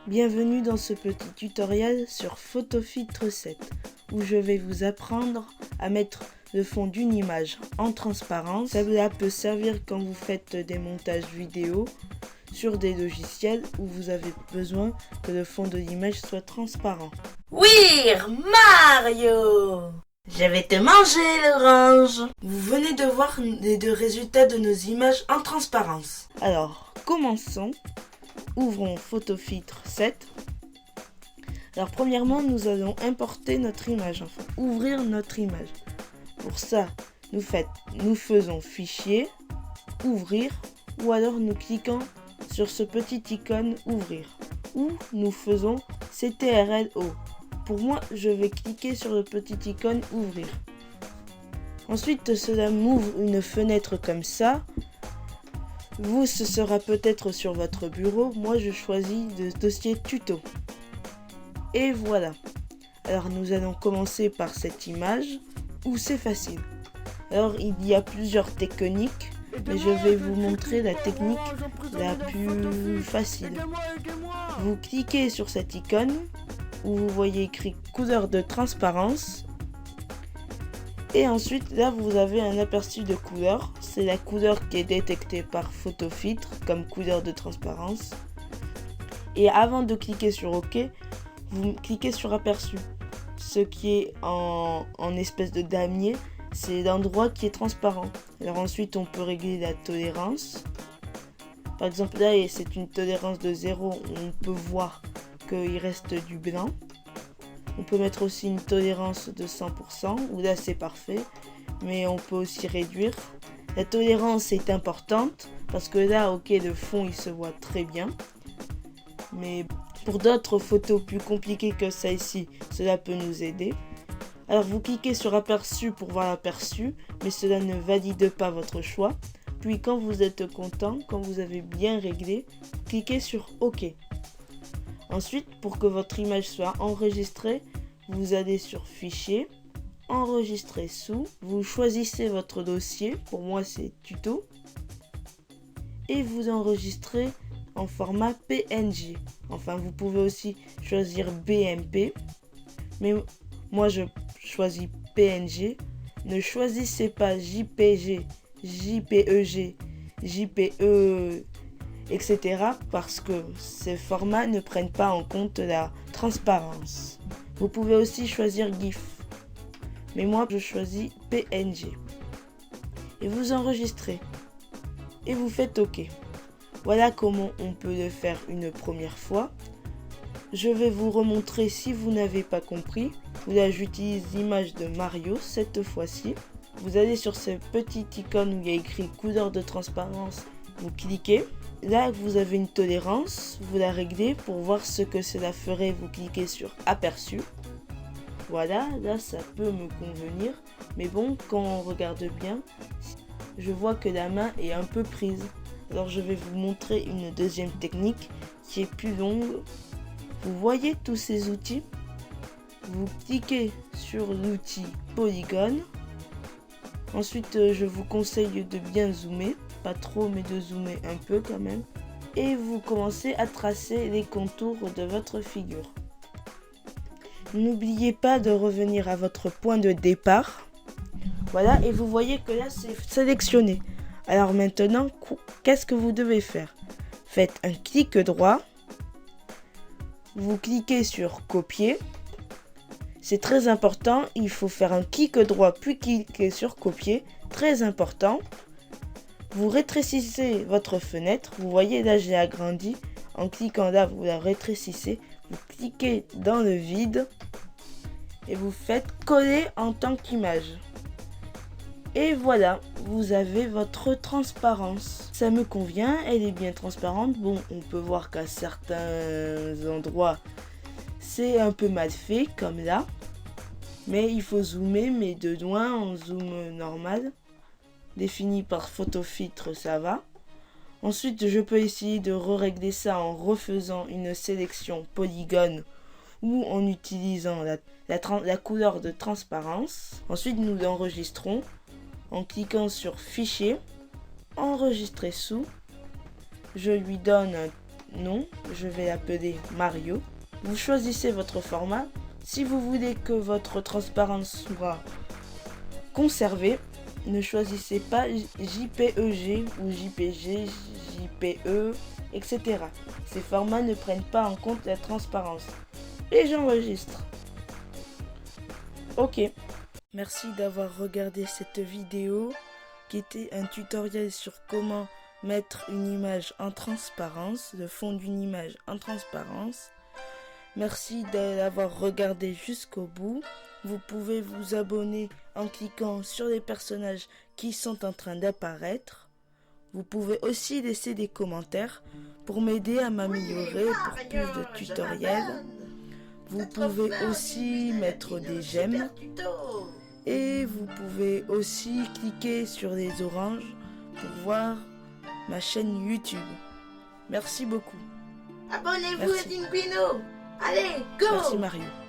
Bienvenue dans ce petit tutoriel sur Photofiltre 7 où je vais vous apprendre à mettre le fond d'une image en transparence. Cela peut servir quand vous faites des montages vidéo sur des logiciels où vous avez besoin que le fond de l'image soit transparent. Oui, Mario! Je vais te manger, l'orange! Vous venez de voir les deux résultats de nos images en transparence. Alors, commençons. Ouvrons Photofiltre 7. Alors premièrement, nous allons importer notre image, enfin ouvrir notre image. Pour ça, nous faisons Fichier, Ouvrir, ou alors nous cliquons sur ce petit icône Ouvrir, ou nous faisons CTRL-O. Pour moi, je vais cliquer sur le petit icône Ouvrir. Ensuite, cela m'ouvre une fenêtre comme ça. Vous, ce sera peut-être sur votre bureau. Moi, je choisis le dossier tuto. Et voilà. Alors, nous allons commencer par cette image où c'est facile. Alors, il y a plusieurs techniques, mais je vais vous montrer la technique la plus facile. Vous cliquez sur cette icône où vous voyez écrit couleur de transparence. Et ensuite, là, vous avez un aperçu de couleur. C'est la couleur qui est détectée par Photofiltre comme couleur de transparence. Et avant de cliquer sur OK, vous cliquez sur aperçu. Ce qui est en espèce de damier, c'est l'endroit qui est transparent. Alors ensuite, on peut régler la tolérance. Par exemple, là, c'est une tolérance de 0. On peut voir qu'il reste du blanc. On peut mettre aussi une tolérance de 100%, où là c'est parfait, mais on peut aussi réduire. La tolérance est importante, parce que là, ok, le fond il se voit très bien. Mais pour d'autres photos plus compliquées que celle-ci, cela peut nous aider. Alors vous cliquez sur aperçu pour voir l'aperçu, mais cela ne valide pas votre choix. Puis quand vous êtes content, quand vous avez bien réglé, cliquez sur OK. Ensuite, pour que votre image soit enregistrée, vous allez sur Fichier, Enregistrer sous, vous choisissez votre dossier, pour moi c'est tuto, et vous enregistrez en format PNG. Enfin, vous pouvez aussi choisir BMP, mais moi je choisis PNG. Ne choisissez pas JPG, JPEG, JPE, etc. parce que ces formats ne prennent pas en compte la transparence. Vous pouvez aussi choisir GIF, mais moi je choisis PNG. Et vous enregistrez. Et vous faites OK. Voilà comment on peut le faire une première fois. Je vais vous remontrer si vous n'avez pas compris. Là, j'utilise l'image de Mario cette fois-ci. Vous allez sur ce petit icône où il y a écrit couleur de transparence. Vous cliquez. Là, vous avez une tolérance. Vous la réglez pour voir ce que cela ferait. Vous cliquez sur aperçu. Voilà, là, ça peut me convenir. Mais bon, quand on regarde bien, je vois que la main est un peu prise. Alors, je vais vous montrer une deuxième technique qui est plus longue. Vous voyez tous ces outils? Vous cliquez sur l'outil polygone. Ensuite, je vous conseille de bien zoomer. Pas trop, mais de zoomer un peu quand même. Et vous commencez à tracer les contours de votre figure. N'oubliez pas de revenir à votre point de départ. Voilà, et vous voyez que là, c'est sélectionné. Alors maintenant, qu'est-ce que vous devez faire? Faites un clic droit. Vous cliquez sur copier. C'est très important, il faut faire un clic droit puis cliquer sur copier. Très important. Vous rétrécissez votre fenêtre. Vous voyez là, j'ai agrandi. En cliquant là, vous la rétrécissez. Vous cliquez dans le vide. Et vous faites coller en tant qu'image. Et voilà, vous avez votre transparence. Ça me convient, elle est bien transparente. Bon, on peut voir qu'à certains endroits, c'est un peu mal fait, comme là. Mais il faut zoomer, mais de loin, en zoom normal. Défini par Photofiltre, ça va. Ensuite, je peux essayer de régler ça en refaisant une sélection polygone ou en utilisant la couleur de transparence. Ensuite, nous l'enregistrons en cliquant sur Fichier, Enregistrer sous. Je lui donne nom, je vais l'appeler Mario. Vous choisissez votre format. Si vous voulez que votre transparence soit conservée, ne choisissez pas JPEG ou JPG, JPE, etc. Ces formats ne prennent pas en compte la transparence. Et j'enregistre. Ok. Merci d'avoir regardé cette vidéo qui était un tutoriel sur comment mettre une image en transparence, le fond d'une image en transparence. Merci d'avoir regardé jusqu'au bout. Vous pouvez vous abonner en cliquant sur les personnages qui sont en train d'apparaître. Vous pouvez aussi laisser des commentaires pour m'aider à m'améliorer pour plus de tutoriels. Vous pouvez aussi mettre des j'aime. Et vous pouvez aussi cliquer sur les oranges pour voir ma chaîne YouTube. Merci beaucoup. Abonnez-vous à Dinguino. Allez, go! Merci Mario.